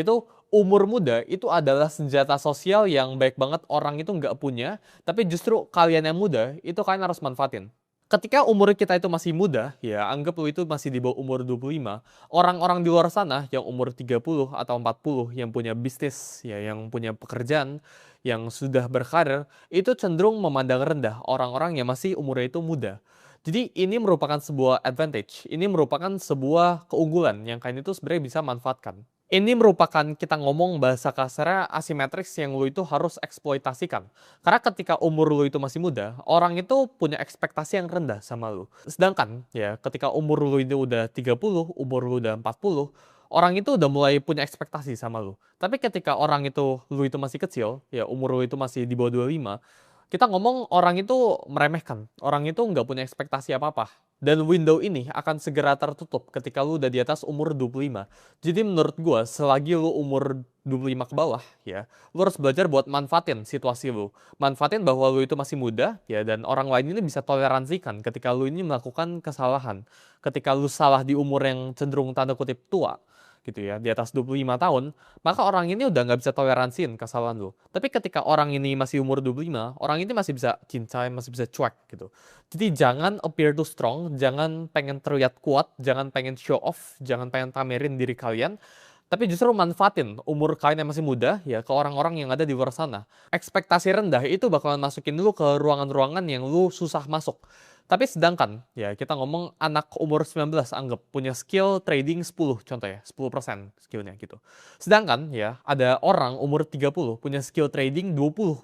Itu umur muda itu adalah senjata sosial yang baik banget orang itu nggak punya, tapi justru kalian yang muda itu kalian harus manfaatin. Ketika umur kita itu masih muda, ya anggap lu itu masih di bawah umur 25, orang-orang di luar sana yang umur 30 atau 40 yang punya bisnis, ya yang punya pekerjaan, yang sudah berkarir, itu cenderung memandang rendah orang-orang yang masih umurnya itu muda. Jadi ini merupakan sebuah advantage, ini merupakan sebuah keunggulan yang kalian itu sebenarnya bisa manfaatkan. Ini merupakan kita ngomong bahasa kasarnya asimetris yang lu itu harus eksploitasikan. Karena ketika umur lu itu masih muda, orang itu punya ekspektasi yang rendah sama lu. Sedangkan ya ketika umur lu itu udah 30, umur lu udah 40, orang itu udah mulai punya ekspektasi sama lu. Tapi ketika orang itu lu itu masih kecil, ya umur lu itu masih di bawah 25, kita ngomong orang itu meremehkan. Orang itu nggak punya ekspektasi apa-apa. Dan window ini akan segera tertutup ketika lu udah di atas umur 25. Jadi menurut gua, selagi lu umur 25 ke bawah, ya, lu harus belajar buat manfaatin situasi lu. Manfaatin bahwa lu itu masih muda, ya, dan orang lain ini bisa toleransikan ketika lu ini melakukan kesalahan. Ketika lu salah di umur yang cenderung tanda kutip tua, gitu ya, di atas 25 tahun, maka orang ini udah nggak bisa toleransiin kesalahan lu. Tapi ketika orang ini masih umur 25, orang ini masih bisa cincai, masih bisa cuek gitu. Jadi jangan appear too strong, jangan pengen terlihat kuat, jangan pengen show off, jangan pengen pamerin diri kalian, tapi justru manfaatin umur kalian yang masih muda ya ke orang-orang yang ada di luar sana. Ekspektasi rendah itu bakalan masukin lu ke ruangan-ruangan yang lu susah masuk. Tapi sedangkan ya kita ngomong anak umur 19 anggap punya skill trading 10 contoh ya, 10% skillnya gitu. Sedangkan ya ada orang umur 30 punya skill trading 20%,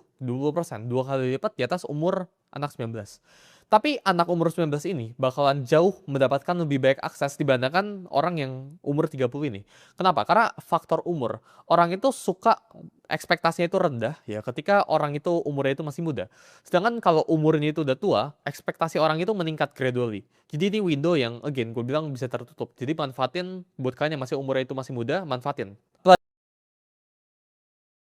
dua kali lipat di atas umur anak 19. Tapi anak umur 19 ini bakalan jauh mendapatkan lebih banyak akses dibandingkan orang yang umur 30 ini. Kenapa? Karena faktor umur. Orang itu suka ekspektasinya itu rendah ya ketika orang itu umurnya itu masih muda. Sedangkan kalau umurnya itu udah tua, ekspektasi orang itu meningkat gradually. Jadi ini window yang again gue bilang bisa tertutup. Jadi manfaatin buat kalian yang masih umurnya itu masih muda, manfaatin.